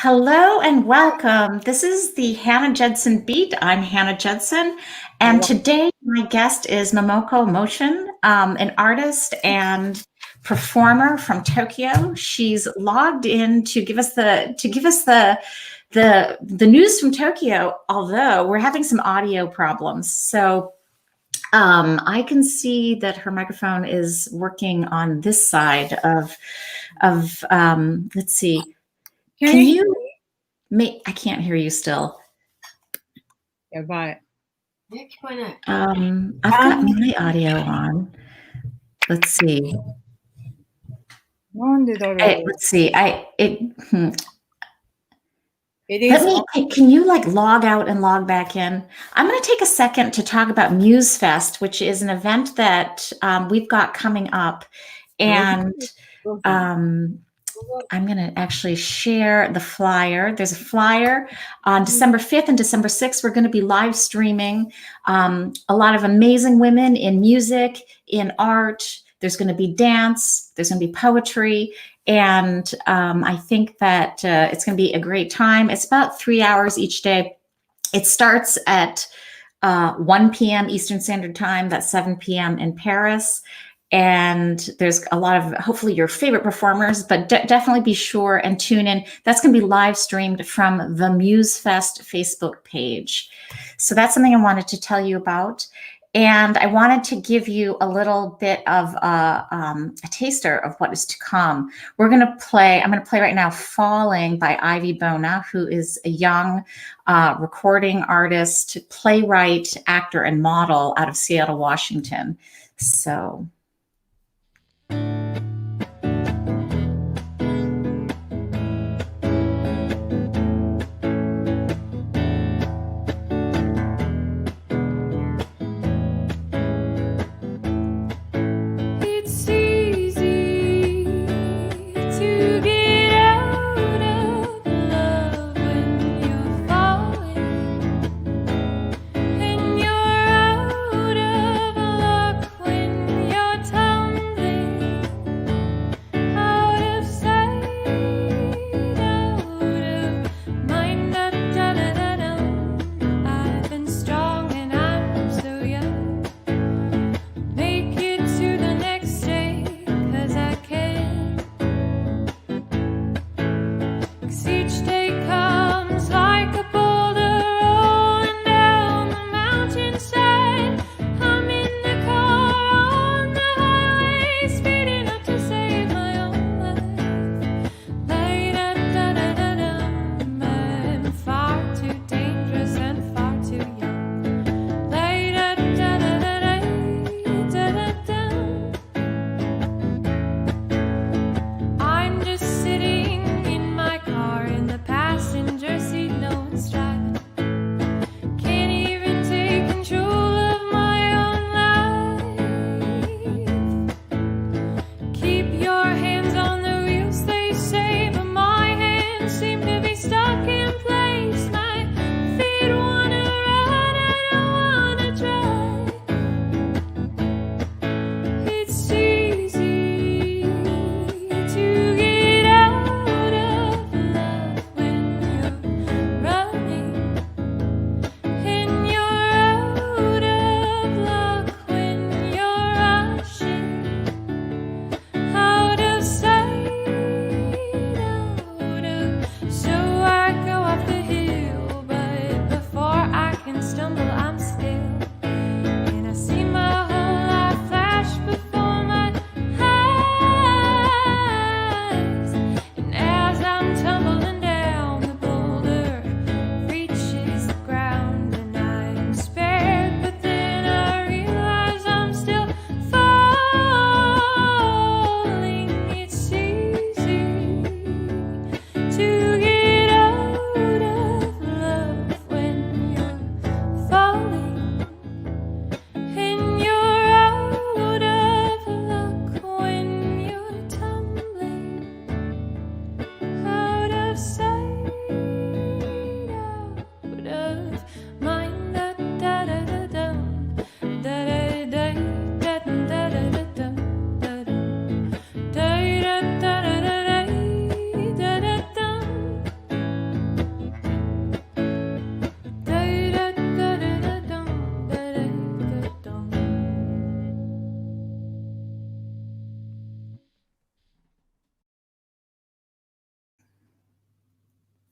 Hello and welcome. This is the Hannah Judson Beat. I'm Hannah Judson, and today my guest is Momoko Motion, an artist and performer from Tokyo. She's logged in to give us the news from Tokyo. Although we're having some audio problems, so I can see that her microphone is working on this side of. Let's see. Can you? I can't hear you still. Yeah, bye. I've got my audio on. Let's see. Let's see. Can you like log out and log back in? I'm going to take a second to talk about Muse Fest, which is an event that we've got coming up, and I'm going to actually share the flyer. There's a flyer on December 5th and December 6th. We're going to be live streaming a lot of amazing women in music, in art. There's going to be dance. There's going to be poetry. And I think that it's going to be a great time. It's about 3 hours each day. It starts at 1 p.m. Eastern Standard Time. That's 7 p.m. in Paris. And there's a lot of hopefully your favorite performers, but definitely be sure and tune in. That's going to be live streamed from the Muse Fest Facebook page. So that's something I wanted to tell you about. And I wanted to give you a little bit of a taster of what is to come. I'm going to play right now Falling by Ivy Bona, who is a young recording artist, playwright, actor, and model out of Seattle, Washington. So...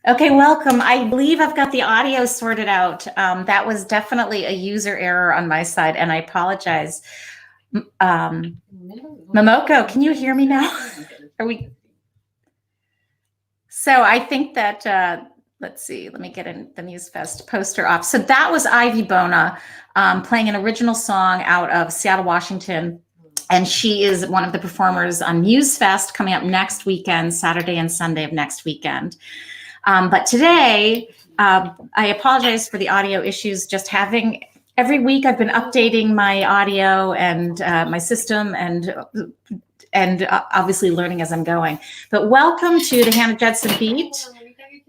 Okay, welcome. I believe I've got the audio sorted out. That was definitely a user error on my side, and I apologize. Momoko, can you hear me now? Are we? So I think that, let's see, let me get in the MuseFest poster off. So that was Ivy Bona playing an original song out of Seattle, Washington. And she is one of the performers on MuseFest coming up next weekend, Saturday and Sunday of next weekend. But today, I apologize for the audio issues. Just having every week, I've been updating my audio and my system, and obviously learning as I'm going. But welcome to the Hannah Judson Beat.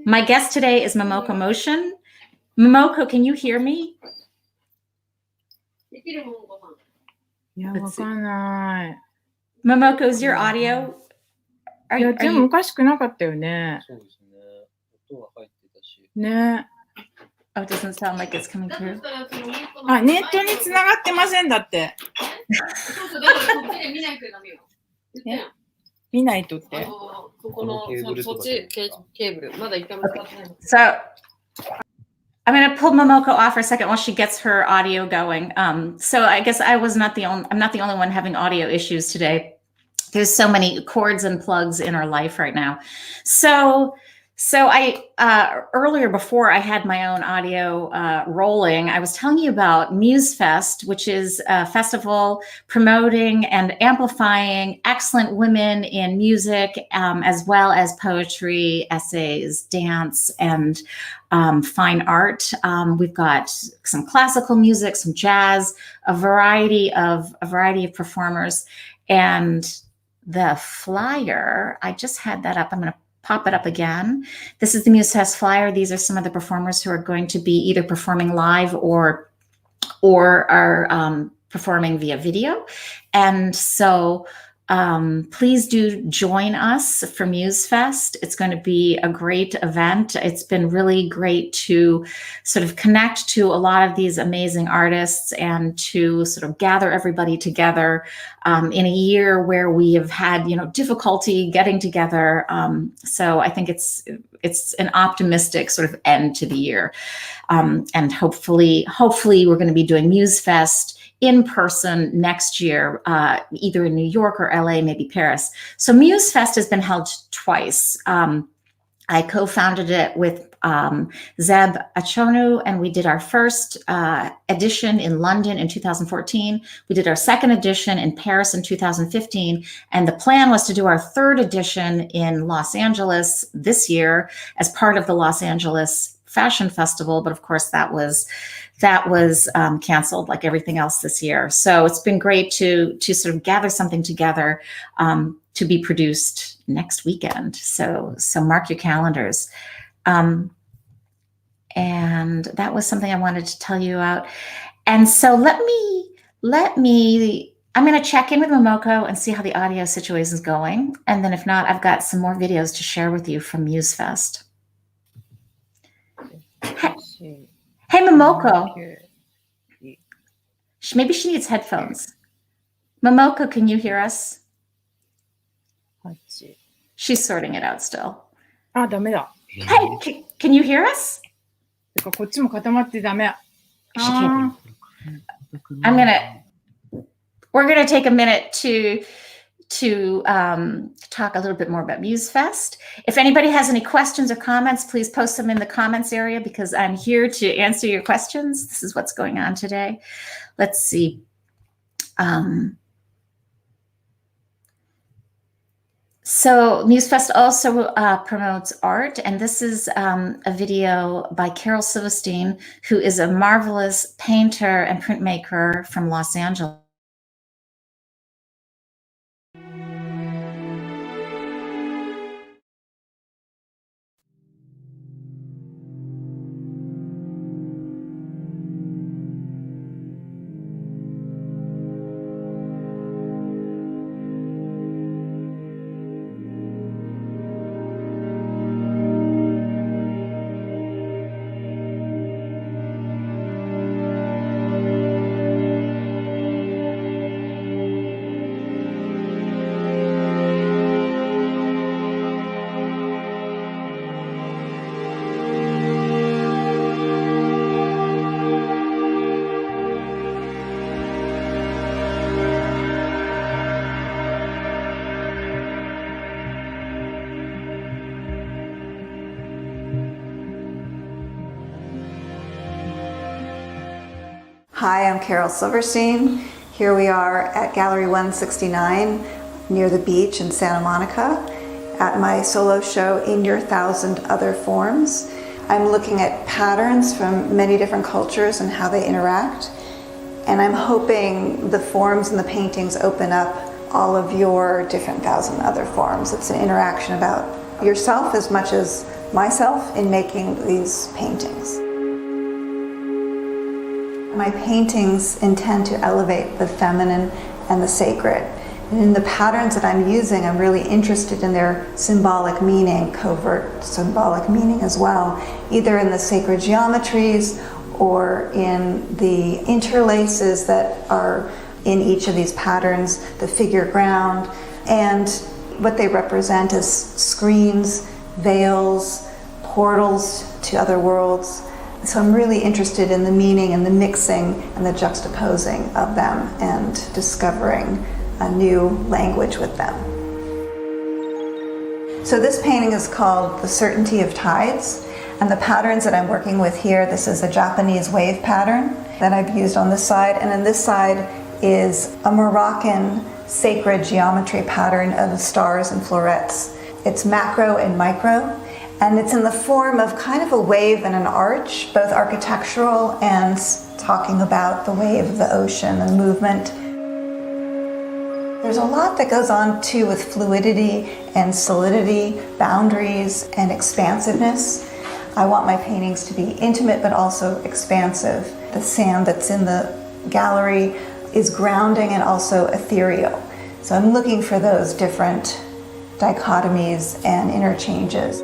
My guest today is Momoko Motion. Momoko, can you hear me? いや、わかんない。 Momoko, is your audio? いや、でもおかしくなかったよね。そうですね。音が入ってたし。ね。 Oh, it doesn't sound like it's coming through. あ、ネットに繋がってませんだって。そうそう、だからこっちで見ないとダメよ。見ないとって。そこの、そっち、ケーブル。まだ一回も使ってない。So I'm going to pull Momoko off for a second while she gets her audio going. So I guess I'm not the only one having audio issues today. There's so many cords and plugs in our life right now. So I earlier, before I had my own audio rolling, I was telling you about MuseFest, which is a festival promoting and amplifying excellent women in music, as well as poetry, essays, dance, and fine art. We've got some classical music, some jazz, a variety of performers, and the flyer. I just had that up. I'm going to pop it up again. This is the MuseFest flyer. These are some of the performers who are going to be either performing live or are performing via video. And so please do join us for MuseFest. It's going to be a great event. It's been really great to sort of connect to a lot of these amazing artists and to sort of gather everybody together in a year where we have had, difficulty getting together. So I think it's an optimistic sort of end to the year. And hopefully we're going to be doing MuseFest in person next year, either in New York or LA, maybe Paris. So MuseFest has been held twice. I co-founded it with Zeb Achonu, and we did our first edition in London in 2014. We did our second edition in Paris in 2015, and the plan was to do our third edition in Los Angeles this year as part of the Los Angeles Fashion Festival, but of course that was canceled like everything else this year. So it's been great to sort of gather something together to be produced next weekend. So mark your calendars. And that was something I wanted to tell you about. And so let me, I'm going to check in with Momoko and see how the audio situation is going. And then if not, I've got some more videos to share with you from MuseFest. Hey, Momoko. Maybe she needs headphones. Momoko, can you hear us? She's sorting it out still. あ、ダメだ。 Hey, can you hear us? こっちも固まってダメ。We're gonna take a minute to talk a little bit more about MuseFest. If anybody has any questions or comments, please post them in the comments area because I'm here to answer your questions. This is what's going on today. Let's see. So MuseFest also promotes art, and this is a video by Carol Silverstein, who is a marvelous painter and printmaker from Los Angeles. Hi, I'm Carol Silverstein. Here we are at Gallery 169 near the beach in Santa Monica at my solo show, In Your Thousand Other Forms. I'm looking at patterns from many different cultures and how they interact. And I'm hoping the forms in the paintings open up all of your different thousand other forms. It's an interaction about yourself as much as myself in making these paintings. My paintings intend to elevate the feminine and the sacred. And in the patterns that I'm using, I'm really interested in their symbolic meaning, covert symbolic meaning as well, either in the sacred geometries or in the interlaces that are in each of these patterns, the figure ground, and what they represent as screens, veils, portals to other worlds. So I'm really interested in the meaning and the mixing and the juxtaposing of them and discovering a new language with them. So this painting is called The Certainty of Tides, and the patterns that I'm working with here, this is a Japanese wave pattern that I've used on this side, and on this side is a Moroccan sacred geometry pattern of stars and florets. It's macro and micro, and it's in the form of kind of a wave and an arch, both architectural and talking about the wave of the ocean and movement. There's a lot that goes on too with fluidity and solidity, boundaries and expansiveness. I want my paintings to be intimate but also expansive. The sand that's in the gallery is grounding and also ethereal. So I'm looking for those different dichotomies and interchanges.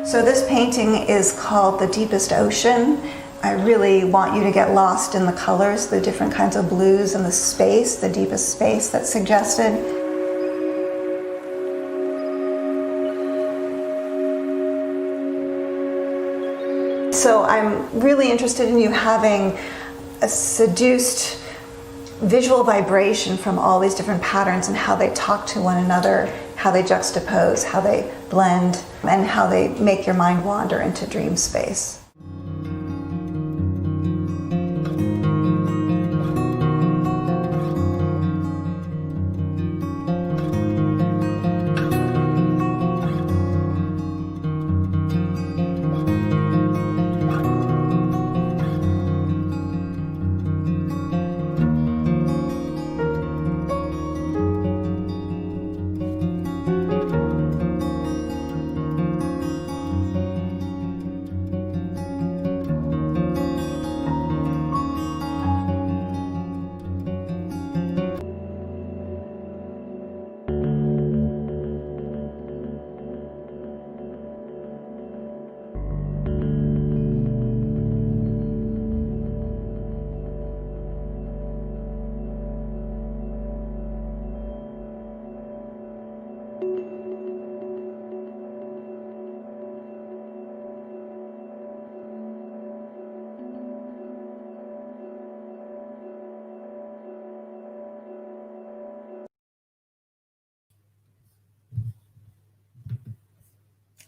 So this painting is called The Deepest Ocean. I really want you to get lost in the colors, the different kinds of blues and the space, the deepest space that's suggested. So I'm really interested in you having a seduced visual vibration from all these different patterns and how they talk to one another, how they juxtapose, how they blend, and how they make your mind wander into dream space.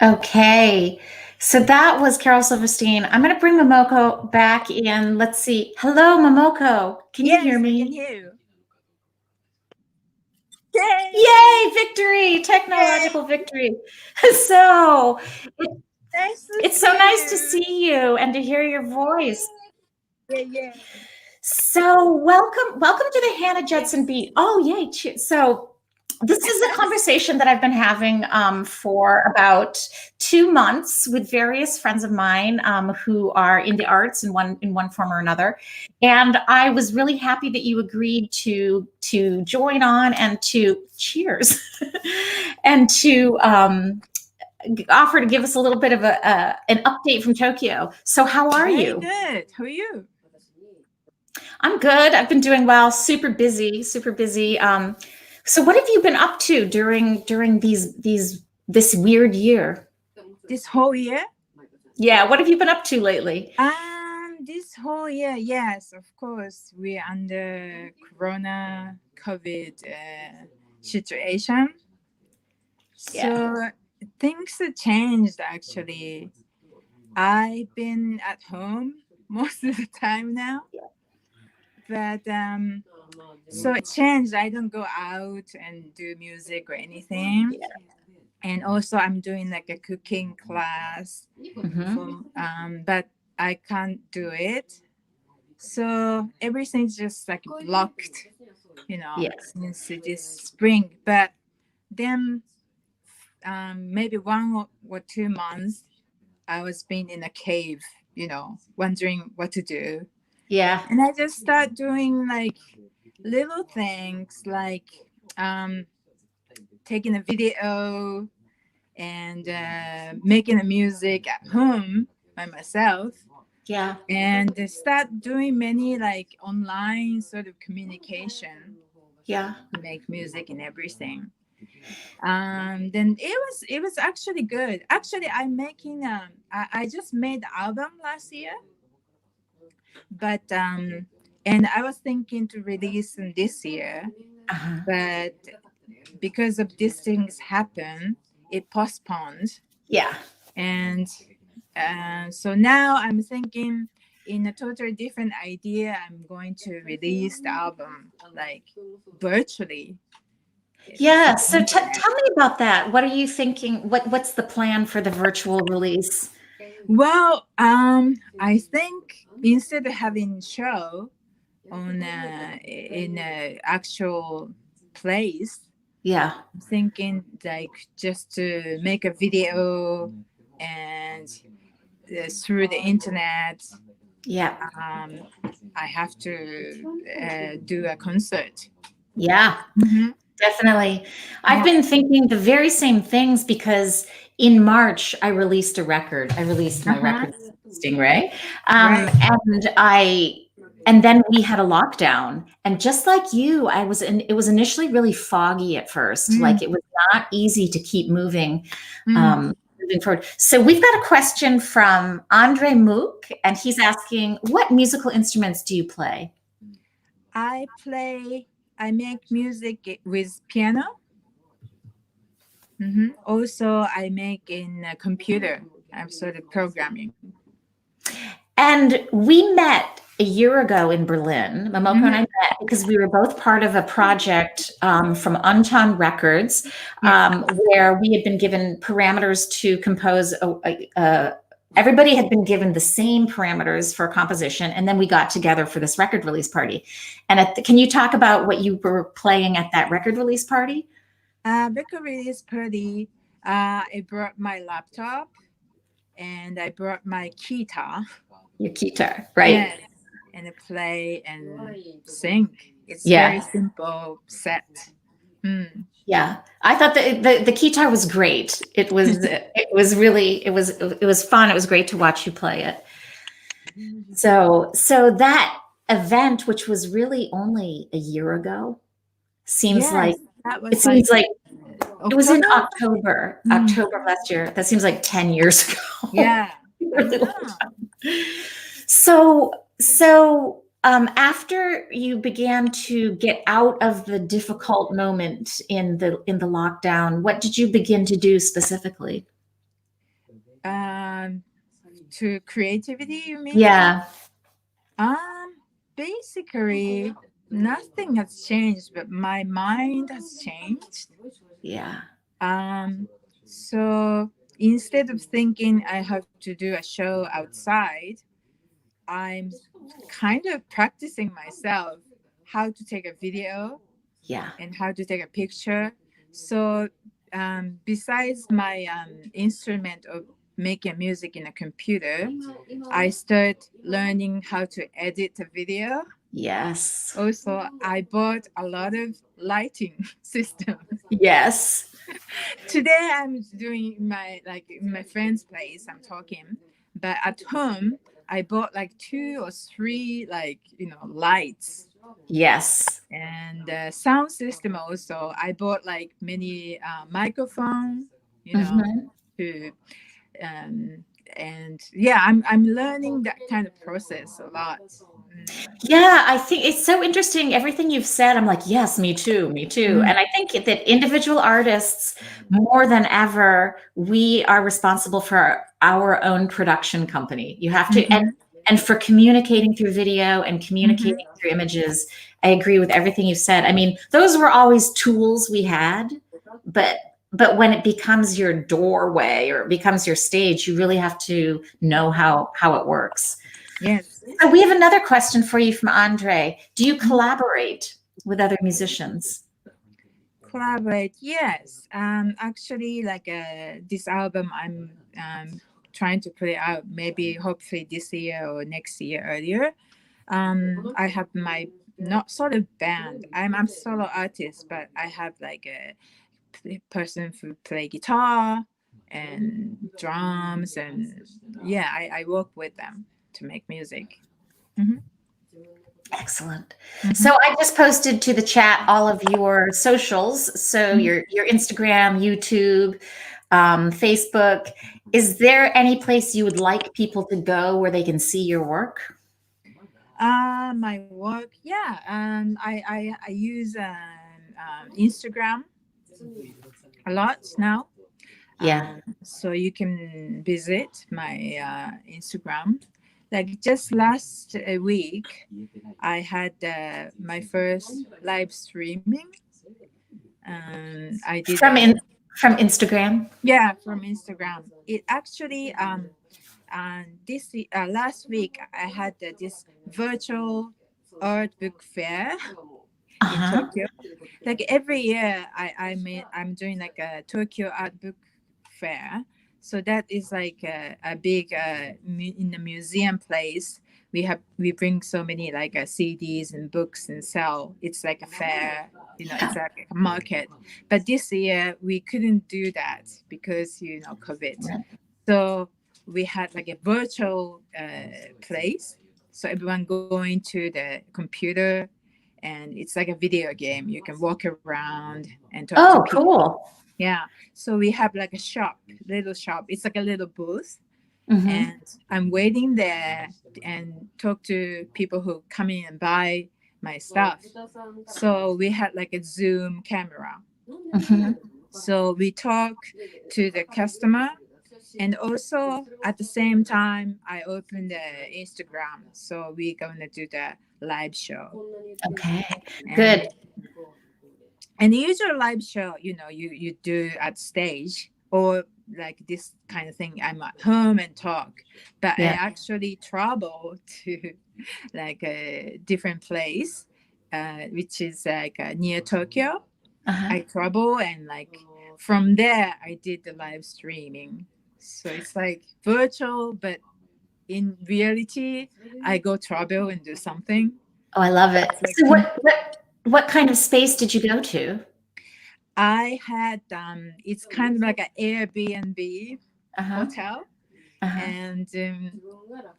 Okay, so that was Carol Silverstein. I'm going to bring Momoko back in. Let's see. Hello, Momoko. Can you hear me? I can hear you. Yay, victory, technological victory. So it's so nice to see you and to hear your voice. Yeah. So welcome to the Hannah Judson Beat. Oh, yay. So this is a conversation that I've been having for about 2 months with various friends of mine who are in the arts in one form or another. And I was really happy that you agreed to join on and to cheers and to offer to give us a little bit of an update from Tokyo. So how are you? Good. How are you? I'm good. I've been doing well. Super busy. Super busy. So what have you been up to during this weird year? This whole year? Yeah. What have you been up to lately? This whole year, yes, of course, we're under Corona COVID situation. So things have changed actually. I've been at home most of the time now. But so it changed. I don't go out and do music or anything. Yeah. And also I'm doing like a cooking class. Mhm. But I can't do it. So everything's just like blocked, Yeah. since this spring. But then maybe 1 or 2 months, I was being in a cave, wondering what to do. Yeah. And I just start doing like little things like taking a video and making a music at home by myself. Yeah. And start doing many like online sort of communication Yeah. to make music and everything. Then it was actually good. Actually, I'm making I just made the album last year, but and I was thinking to release them this year, Uh-huh. but because of these things happen, it postponed. Yeah. And so now I'm thinking in a totally different idea. I'm going to release the album like virtually. Yeah. So tell me about that. What are you thinking? What's the plan for the virtual release? Well, I think instead of having show on in a actual place, Yeah. I'm thinking like just to make a video and through the internet. Yeah. I have to do a concert. Yeah. Mm-hmm. Definitely. I've been thinking the very same things because in March I released a record. I released my record Stingray. And then we had a lockdown. And just like you, it was initially really foggy at first. Like it was not easy to keep moving forward. So we've got a question from Andre Mook, and he's asking, what musical instruments do you play? I make music with piano. Also, I make in a computer. I'm sort of programming. And we met a year ago in Berlin. Momoko and I met because we were both part of a project from Unton Records, where we had been given parameters to compose everybody had been given the same parameters for a composition, and then we got together for this record release party. And can you talk about what you were playing at that record release party? Record release party, I brought my laptop and I brought my guitar. Your guitar, right? Yes. And I play and sing. It's very simple set. Yeah, I thought the guitar was great. It was fun. It was great to watch you play it. So that event, which was really only a year ago, seems like it was in October of last year. That seems like 10 years ago. Yeah. Really long time. So after you began to get out of the difficult moment in the lockdown, what did you begin to do specifically? To creativity, you mean? Yeah. Basically, nothing has changed, but my mind has changed. Yeah. So instead of thinking I have to do a show outside, I'm kind of practicing myself how to take a video and how to take a picture. So besides my instrument of making music in a computer, I start learning how to edit a video. Yes. Also, I bought a lot of lighting systems. Yes. Today I'm doing in my friend's place, I'm talking, but at home I bought like 2 or 3 like lights Yes. and sound system also. I bought like many microphone, Mhm. to and yeah, I'm learning that kind of process a lot. Yeah, I think it's so interesting. Everything you've said, I'm like, yes, me too, me too. And I think that individual artists, more than ever, we are responsible for our own production company. You have to, and for communicating through video and communicating through images, I agree with everything you said. I mean, those were always tools we had, but when it becomes your doorway or it becomes your stage, you really have to know how it works. Yes. So we have another question for you from Andre. Do you collaborate with other musicians? Collaborate, yes. Actually, like this album, I'm trying to put it out maybe hopefully this year or next year earlier. I have my not sort of band. I'm solo artist, but I have like a person who play guitar and drums, and yeah, I work with them to make music. Excellent. So I just posted to the chat all of your socials. So your Instagram, YouTube, Facebook. Is there any place you would like people to go where they can see your work? My work, yeah. I use Instagram a lot now. Yeah. So you can visit my Instagram. Like just last week, I had my first live streaming. I did from Instagram. Yeah, from Instagram. It actually this last week I had this virtual art book fair in Tokyo. Like every year I'm doing like a Tokyo art book fair. So that is like a big in the museum place. We bring so many like CDs and books and sell. It's like a fair, it's like a market. But this year we couldn't do that because COVID. So we had like a virtual place. So everyone going to the computer, and it's like a video game. You can walk around and talk to people. Cool. Yeah. So we have like a little shop. It's like a little booth. And I'm waiting there and talk to people who come in and buy my stuff. So we had like a Zoom camera. So we talk to the customer. And also at the same time, I opened the Instagram. So we're going to do the live show. Okay, good. And the usual live show, you do at stage or like this kind of thing. I'm at home and talk, but I actually travel to like a different place, which is like near Tokyo. I travel and like from there I did the live streaming. So it's like virtual, but in reality, I go travel and do something. Oh, I love it. Like, So what kind of space did you go to? I had it's kind of like an Airbnb hotel, and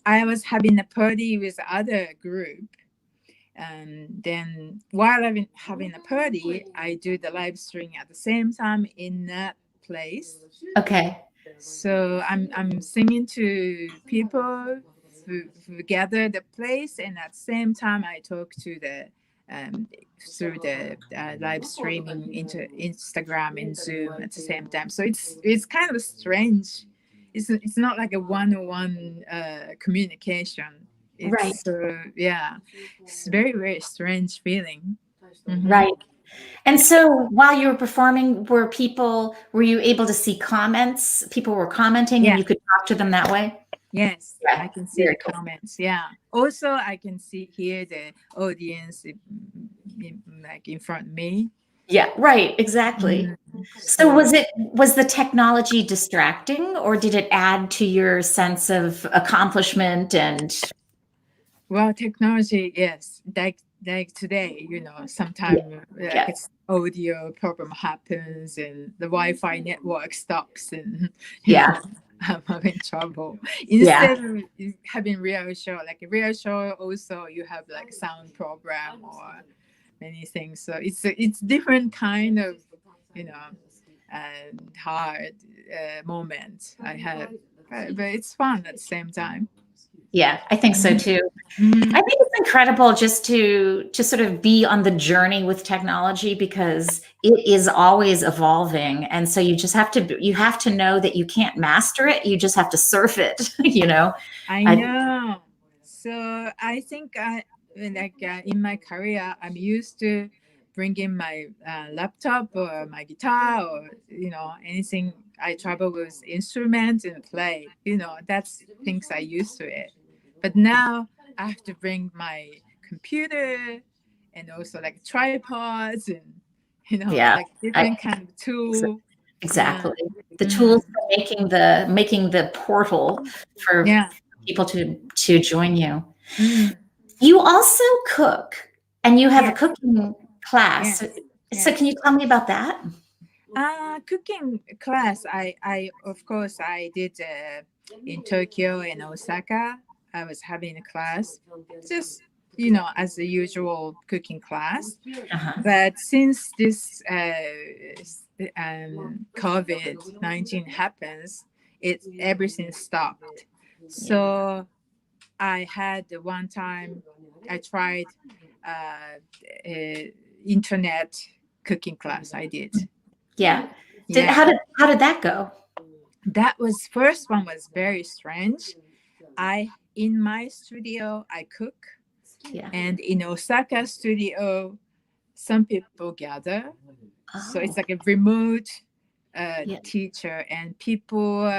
I was having a party with other group. And then while I'm having a party, I do the live stream at the same time in that place. Okay. So I'm singing to people who gather the place, and at the same time I talk to the through the live streaming into Instagram and Zoom at the same time. So it's kind of strange. It's not like a one-on-one communication. It's, yeah, it's very, very strange feeling. Right. And so while you were performing, were you able to see comments? People were commenting and you could talk to them that way? Yes, I can see the comments. Yeah. Also, I can hear the audience like in front of me. Yeah, right. Exactly. So was the technology distracting, or did it add to your sense of accomplishment and? Well, technology, yes. Like today, sometimes it's audio problem happens and the Wi-Fi network stops, and I'm having trouble. Yeah. Instead of having real show, like a real show, also you have like sound program or many things. So it's different kind of, you know, hard moment I have, but it's fun at the same time. Yeah, I think so too. Mhm. I think it's incredible just to sort of be on the journey with technology because it is always evolving, and so you have to know that you can't master it. You just have to surf it. You know. I know. So I think in my career, I'm used to bringing my laptop or my guitar or anything. I travel with instruments and play. That's things I used to it. But now I have to bring my computer and also like tripods and Yeah, like different kind of tool. exactly. Yeah. The tools for making the portal for Yeah. people to join you. Mm. You also cook, and you have a Yes. cooking class. Yes. So Yes. can you tell me about that? Cooking class. I of course I did in Tokyo and Osaka. I was having a class, just as the usual cooking class. Uh-huh. But since this COVID-19 happens, everything stopped. So I had one time I tried internet cooking class. I did. Yeah. Yeah. How did that go? That was first one was very strange. In my studio I cook, Yeah. and in Osaka studio some people gather. So it's Oh, like a remote yeah. teacher, and people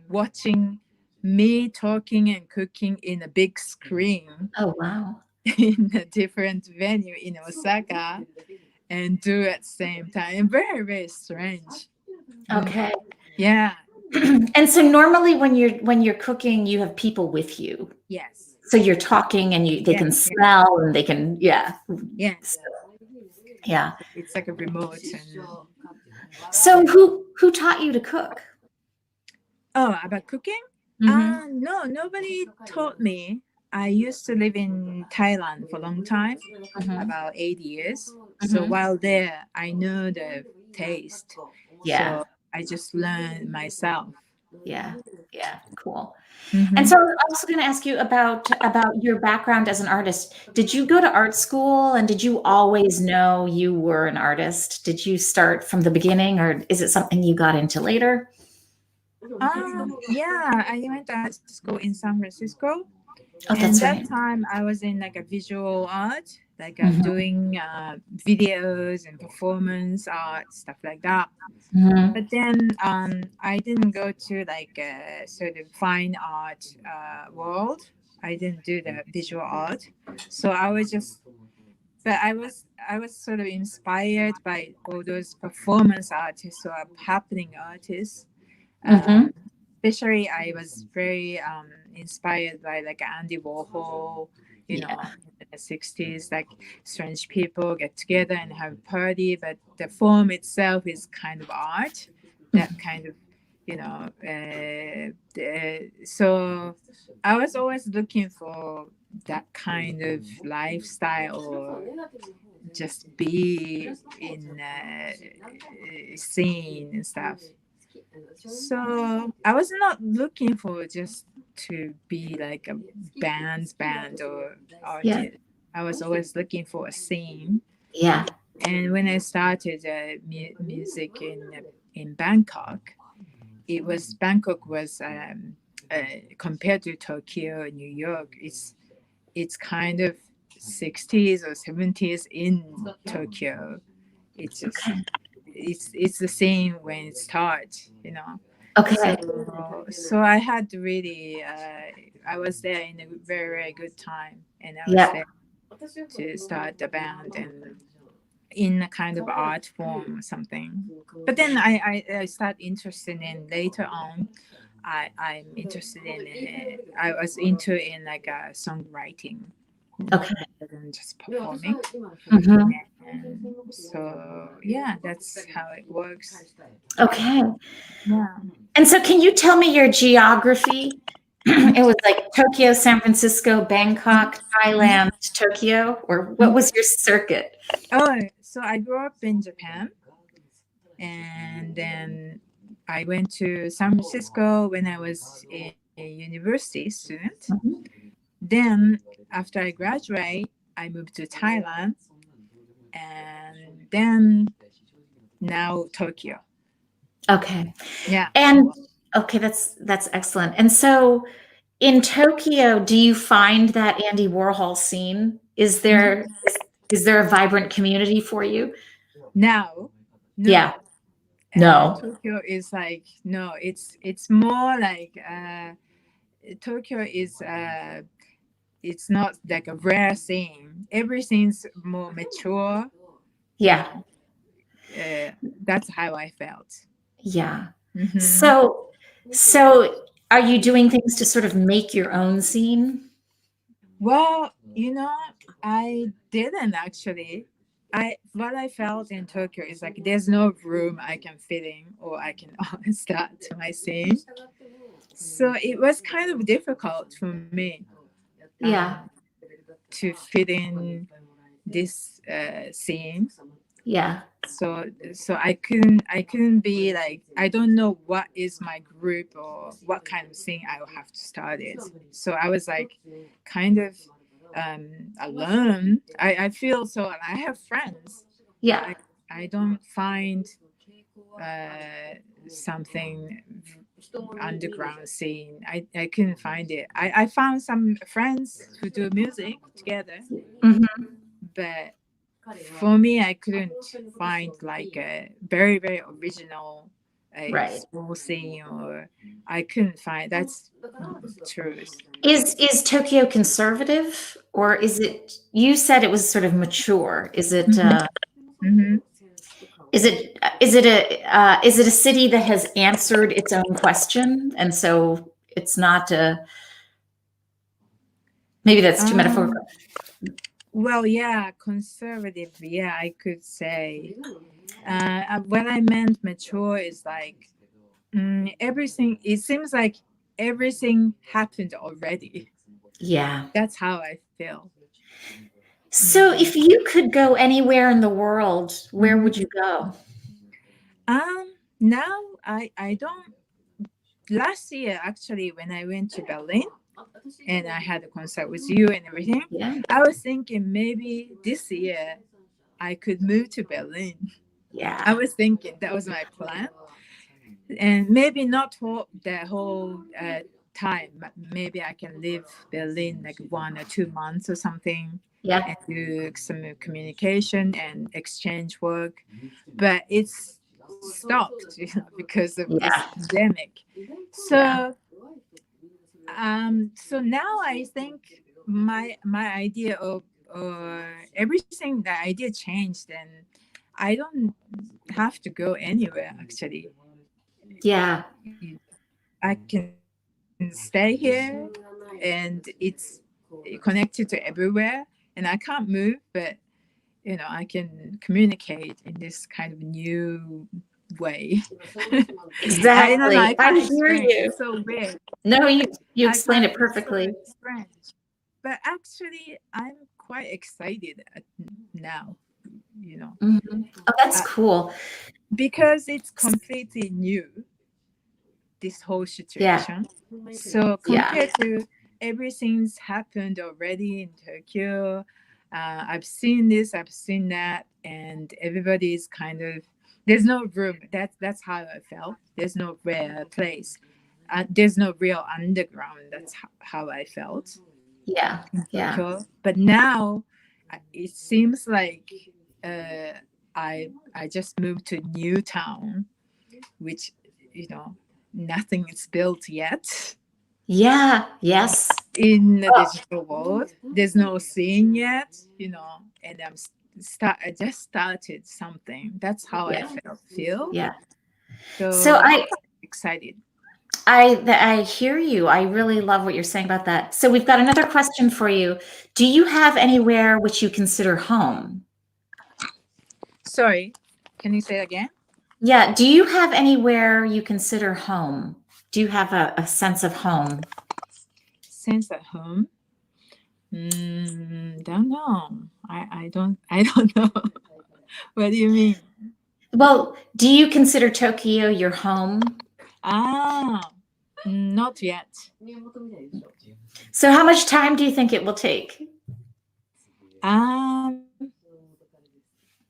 watching me talking and cooking in a big screen Oh, wow. in a different venue in Osaka and do at the same time. Very, very strange. Okay. Yeah. And so normally when you're cooking, you have people with you. Yes. So you're talking and they can Yes. smell and they can, yeah. Yes. Yeah. It's like a remote. So who taught you to cook? Oh, about cooking? Mhm. No, nobody taught me. I used to live in Thailand for a long time, Mhm. about 8 years. So Mhm. while there, I know the taste. Yeah. So I just learned myself. Yeah. Yeah. Cool. Mhm. And so I was also going to ask you about your background as an artist. Did you go to art school, and did you always know you were an artist? Did you start from the beginning, or is it something you got into later? Yeah, I went to art school in San Francisco. Oh, And that's that right. time I was in like a visual art, like Mhm. doing videos and performance art, stuff like that. Mhm. But then I didn't go to like a sort of fine art world. I didn't do the visual art. So I was sort of inspired by all those performance artists or happening artists. Mhm. Especially I was very inspired by like Andy Warhol, Yeah. in the 60s, like strange people get together and have a party, but the form itself is kind of art, that kind of, so I was always looking for that kind of lifestyle, or just be in a scene and stuff. So I was not looking for just to be like a band or Yeah. artist. I was always looking for a scene. Yeah. And when I started music in Bangkok, Bangkok was compared to Tokyo, New York. It's kind of 60s or 70s in Tokyo. It's just Okay. it's the same when it starts. Okay. So I had to really I was there in a very, very good time, and I was Yeah. there to start the band and in a kind of art form or something. But then I start interested in later on. I'm interested in I was into in like songwriting Okay. rather than just performing. Mhm. And so yeah, that's how it works. Okay. Yeah. And so can you tell me your geography? It was like Tokyo, San Francisco, Bangkok, Thailand, Tokyo, or what was your circuit? Oh, so I grew up in Japan, and then I went to San Francisco when I was a university student. Mhm. Then after I graduate, I moved to Thailand, and then now Tokyo. Okay. Yeah. And okay, that's excellent. And so in Tokyo, do you find that Andy Warhol scene? Is there a vibrant community for you? Now, no. Yeah. No. Tokyo is like no. It's more like Tokyo is it's not like a rare scene. Everything's more mature. Yeah. That's how I felt. Yeah. Mhm. So are you doing things to sort of make your own scene? Well, I didn't actually. What I felt in Tokyo is like there's no room I can fit in or I can start my scene. So it was kind of difficult for me Yeah. to fit in this scene. Yeah. So I couldn't be like, I don't know what is my group or what kind of thing I will have to start it. So I was like kind of alone. I feel so. I have friends. Yeah. I don't find something underground scene. I couldn't find it. I found some friends who do music together, Mhm. but for me, I couldn't find like a very, very original Right. small scene, or I couldn't find. That's truth. Is Tokyo conservative, or is it, you said it was sort of mature. Is it Mm-hmm. is it a city that has answered its own question, and so it's not maybe that's too metaphorical. Well, yeah, conservative. Yeah, I could say. What I meant mature is like everything. It seems like everything happened already. Yeah. That's how I feel. So if you could go anywhere in the world, where would you go? Now I don't. Last year, actually, when I went to Berlin and I had a concert with you and everything, Yeah. I was thinking maybe this year I could move to Berlin. Yeah. I was thinking that was my plan, and maybe not for the whole time, but maybe I can live Berlin like 1 or 2 months or something. Yeah. And do some communication and exchange work, but it's stopped because of this pandemic. So so now I think my idea of everything, the idea changed, and I don't have to go anywhere actually. Yeah. I can stay here and it's connected to everywhere, and I can't move, but I can communicate in this kind of new way. Exactly. I don't know, I can't hear explain. you. It's so weird. No, you explained it It's so perfectly. strange. But actually, I'm quite excited now, Mhm. Oh, that's cool. because it's completely new, this whole situation. So compared to everything's happened already in Tokyo, I've seen this, I've seen that, and everybody's kind of, there's no room. That's how I felt. There's no rare place. There's no real underground. That's how I felt. Yeah. Yeah. Tokyo. But now it seems like I just moved to new town, which nothing is built yet. Yeah. Yes. In the digital world, there's no scene yet, and I just started something. That's how I feel. Yeah. So I'm excited. I hear you. I really love what you're saying about that. So we've got another question for you. Do you have anywhere which you consider home? Sorry, can you say it again? Yeah. Do you have anywhere you consider home? Do you have a sense of home? Sense at home? Don't know. I don't know. What do you mean? Well, do you consider Tokyo your home? Not yet. So how much time do you think it will take?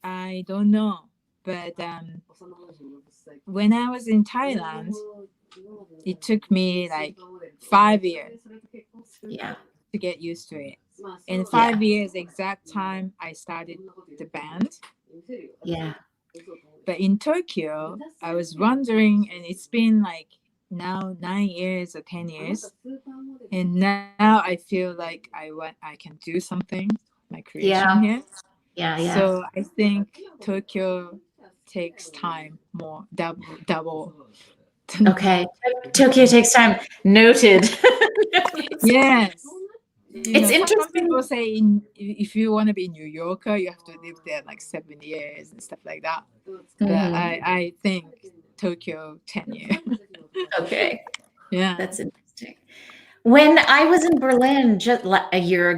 I don't know. But when I was in Thailand, it took me like 5 years Yeah. to get used to it. In 5 years exact time I started the band. Yeah. But in Tokyo, I was wondering, and it's been like now 9 years or 10 years, and now I feel like I can do something, my creation here. Yeah. So I think Tokyo takes time more, double. Okay. Tokyo takes time. Noted. Yes. It's Some interesting. people say if you want to be New Yorker, you have to live there like 7 years and stuff like that. But I think Tokyo 10 years. Okay. Yeah. That's interesting. When I was in Berlin just a year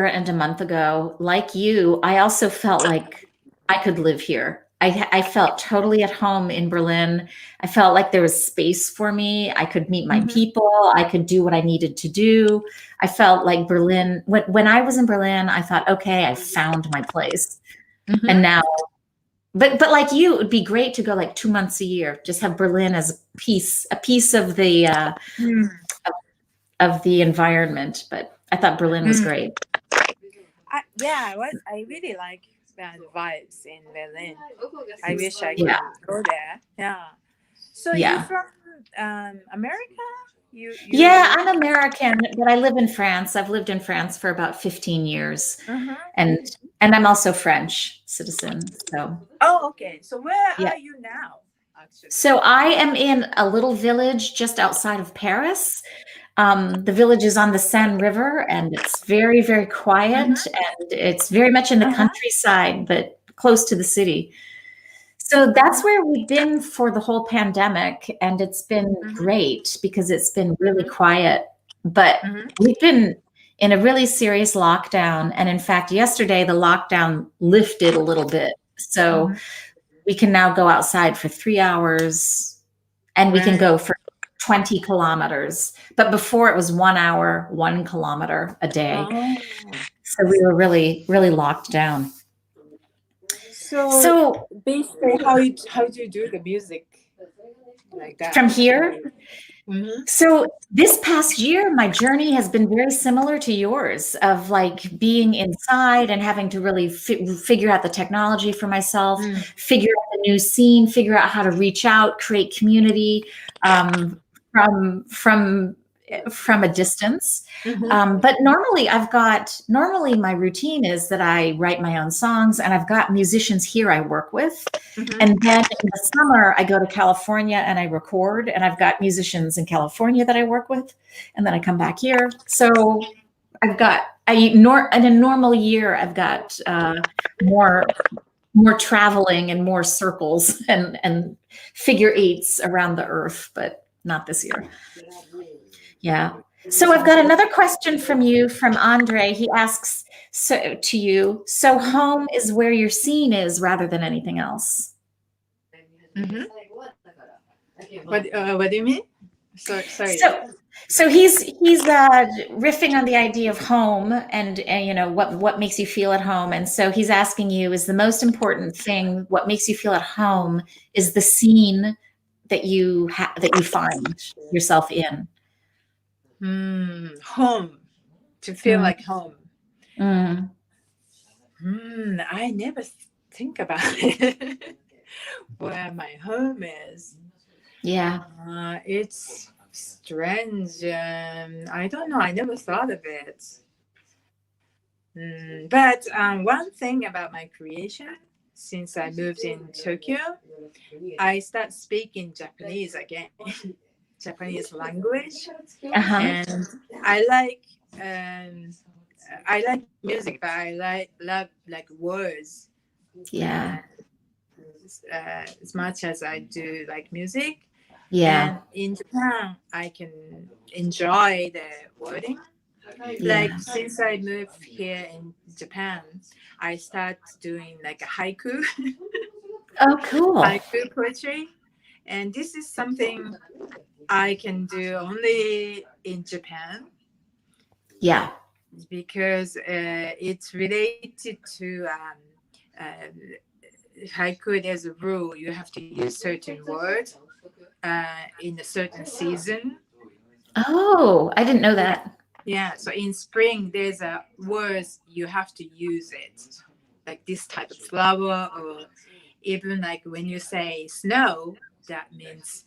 and a month ago, like you, I also felt like I could live here. I felt totally at home in Berlin. I felt like there was space for me. I could meet my people. I could do what I needed to do. I felt like Berlin, when I was in Berlin, I thought, okay, I found my place. And now, but like you, it would be great to go like 2 months a year, just have Berlin as a piece of the, of the environment, but I thought Berlin was great. I really like the vibes in Berlin. I wish I could go there. Yeah. So you're from America? Yeah, I'm American, but I live in France. I've lived in France for about 15 years, and I'm also French citizen. So. Oh, okay. So where are you now? Actually. So I am in a little village just outside of Paris. The village is on the Seine River, and it's very, very quiet, and it's very much in the countryside, but close to the city. So that's where we've been for the whole pandemic, and it's been great because it's been really quiet. But we've been in a really serious lockdown, and in fact, yesterday the lockdown lifted a little bit. So we can now go outside for 3 hours, and we can go for 20 kilometers. But before it was 1 hour, 1 kilometer a day. So we were really, really locked down. So basically, how do you do the music like that? From here? So this past year, my journey has been very similar to yours, of like being inside and having to really figure out the technology for myself, figure out the new scene, figure out how to reach out, create community from a distance. But normally my routine is that I write my own songs, and I've got musicians here I work with. And then in the summer, I go to California and I record, and I've got musicians in California that I work with. And then I come back here. So I've got, in a normal year, I've got more traveling and more circles and figure eights around the earth, but not this year. Yeah. So I've got another question from you, from Andre. He asks, so home is where your scene is rather than anything else. What do you mean? Sorry. So he's riffing on the idea of home and what makes you feel at home. And so he's asking you, is the most important thing, what makes you feel at home, is the scene that you find yourself in. Home, to feel like home. I never think about it. Where my home is. Yeah. It's strange. I don't know. I never thought of it. But one thing about my creation, since I moved in Tokyo, I start speaking Japanese again. Japanese language, and I like music, but I love words. Yeah. as much as I do like music. Yeah. And in Japan, I can enjoy the wording. Yeah. Like since I moved here in Japan, I start doing like a haiku, Oh, cool. haiku poetry, and this is something I can do only in Japan Yeah. because it's related to haiku. There's a rule you have to use certain words in a certain season. Oh, I didn't know that. Yeah, so in spring there's a words you have to use it, like this type of flower, or even like when you say snow, that means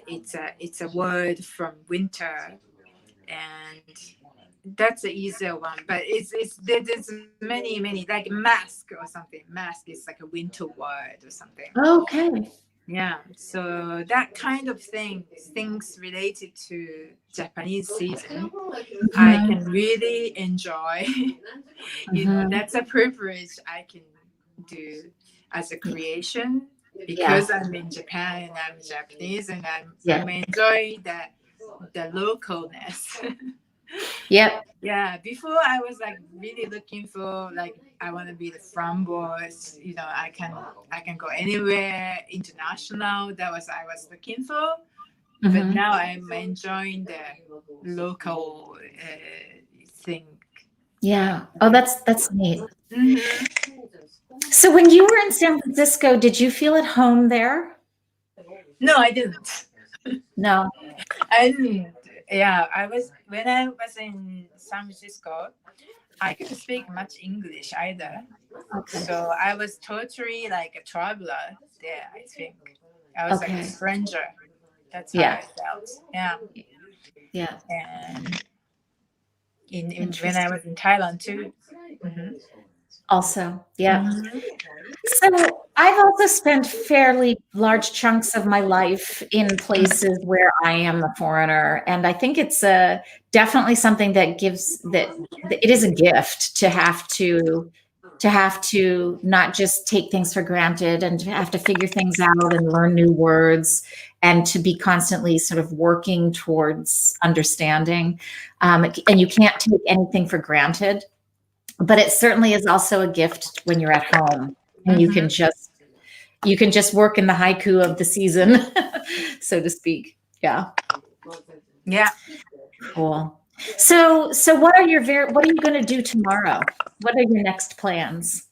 it's a word from winter, and that's the easier one. But there's many like mask or something. Mask is like a winter word or something. Okay. Yeah, so that kind of things related to Japanese season, I can really enjoy. That's a privilege I can do as a creation because I'm in Japan and I'm Japanese, and I'm enjoying the localness. Yep. Yeah, before I was like really looking for like I want to be the framboise. I can go anywhere international. That was I was looking for. But now I'm enjoying the local thing. Yeah. Oh, that's neat. Mm-hmm. So when you were in San Francisco, did you feel at home there? No, I didn't. No. I didn't. Yeah, when I was in San Francisco, I couldn't speak much English either. Okay. So I was totally like a traveler there, I think. I was like a stranger. That's how I felt. Yeah. Yeah. And when I was in Thailand too. Mm-hmm. Also, yeah. Mm-hmm. So I've also spent fairly large chunks of my life in places where I am a foreigner, and I think it's definitely something that it is a gift to have to not just take things for granted and to have to figure things out and learn new words and to be constantly sort of working towards understanding. And you can't take anything for granted. But it certainly is also a gift when you're at home and you can just work in the haiku of the season, so to speak. Yeah. Yeah. Cool. So what are you going to do tomorrow? What are your next plans?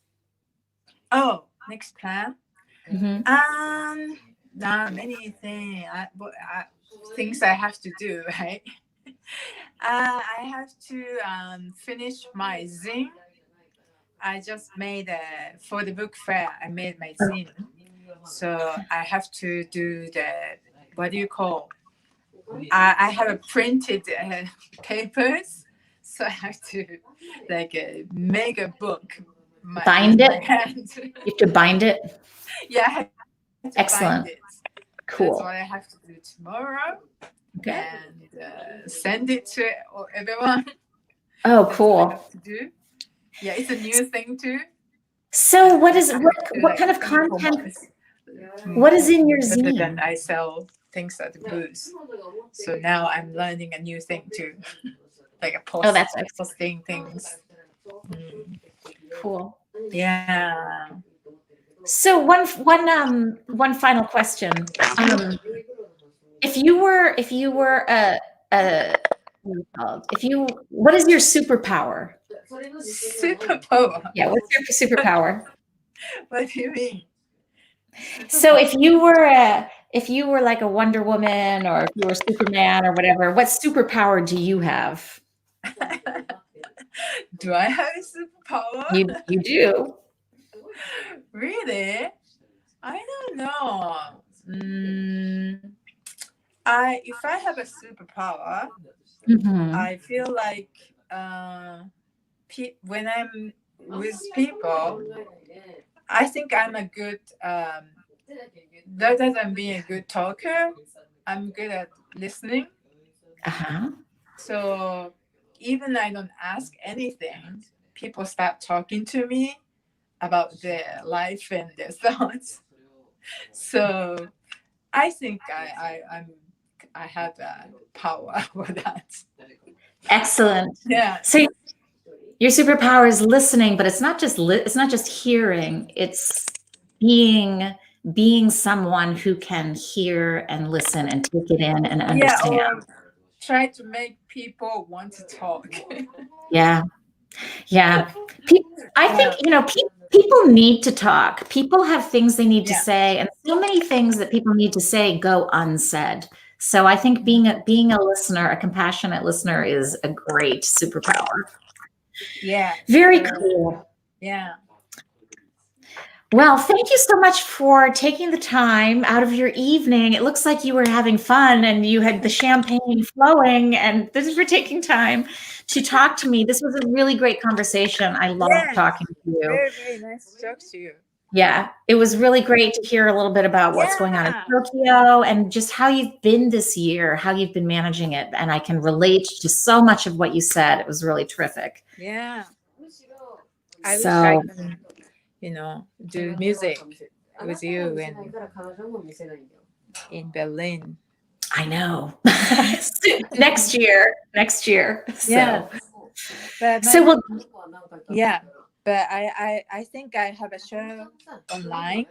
Oh, next plan. Mm-hmm. Many things I have to do, right? I have to finish my zine. I just made for the book fair. I made my zine, so I have to do what do you call? I have a printed papers, so I have to like make a book. Bind it. Hand. You have to bind it. Yeah. I have to Excellent. bind it. Cool. That's what I have to do tomorrow. Okay. And send it to everyone. Oh, cool. That's what I have to do. Yeah, it's a new thing too. So what kind of content? What is in your Other than zine? I sell things at the booth. So now I'm learning a new thing too, like a post. Oh, that's posting things. Cool. Yeah. So one final question. If you were what is your superpower? Superpower. Yeah, what's your superpower? What do you mean? So if you were like a Wonder Woman or if you were Superman or whatever, what superpower do you have? Do I have a superpower? You do. Really? I don't know. If I have a superpower, I feel like when I'm with people, I think I'm a good. Rather than being a good talker, I'm good at listening. So even I don't ask anything, people start talking to me. about their life and their thoughts. So I think I have power for that. Excellent. Yeah. So your superpower is listening, but it's not just it's not just hearing. It's being someone who can hear and listen and take it in and understand. Yeah, or try to make people want to talk. Yeah. Yeah. I think, people need to talk. People have things they need to Yeah. say, and so many things that people need to say go unsaid. So I think being a listener, a compassionate listener, is a great superpower. Yeah. Very cool. Yeah. Well, thank you so much for taking the time out of your evening. It looks like you were having fun and you had the champagne flowing, and this is for taking time to talk to me. This was a really great conversation. I love talking to you. Very, very nice to talk to you. Yeah, it was really great to hear a little bit about what's going on in Tokyo and just how you've been this year, how you've been managing it. And I can relate to so much of what you said. It was really terrific. Yeah. I wish I can, do music with you in Berlin. I know. Next year. Yeah. So yeah. But I think I have a show online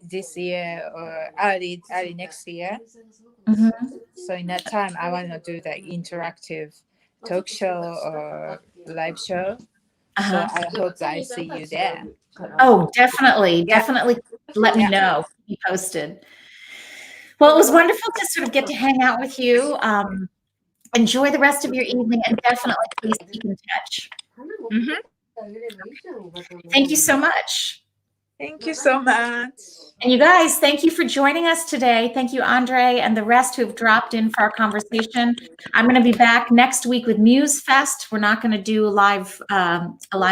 this year or early next year. Mhm. So in that time, I want to do the interactive talk show or live show. So I hope I see you there. Oh, definitely. Definitely let me know. Keep me posted. Well, it was wonderful to sort of get to hang out with you. Enjoy the rest of your evening, and definitely please keep in touch. Thank you so much. Thank you so much. And you guys, thank you for joining us today. Thank you, Andre, and the rest who have dropped in for our conversation. I'm going to be back next week with Muse Fest. We're not going to do a live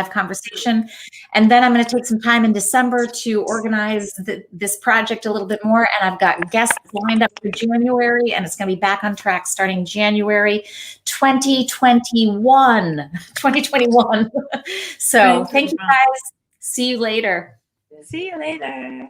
conversation. And then I'm going to take some time in December to organize this project a little bit more. And I've got guests lined up for January, and it's going to be back on track starting January 2021. So thank you, guys. See you later. See you later.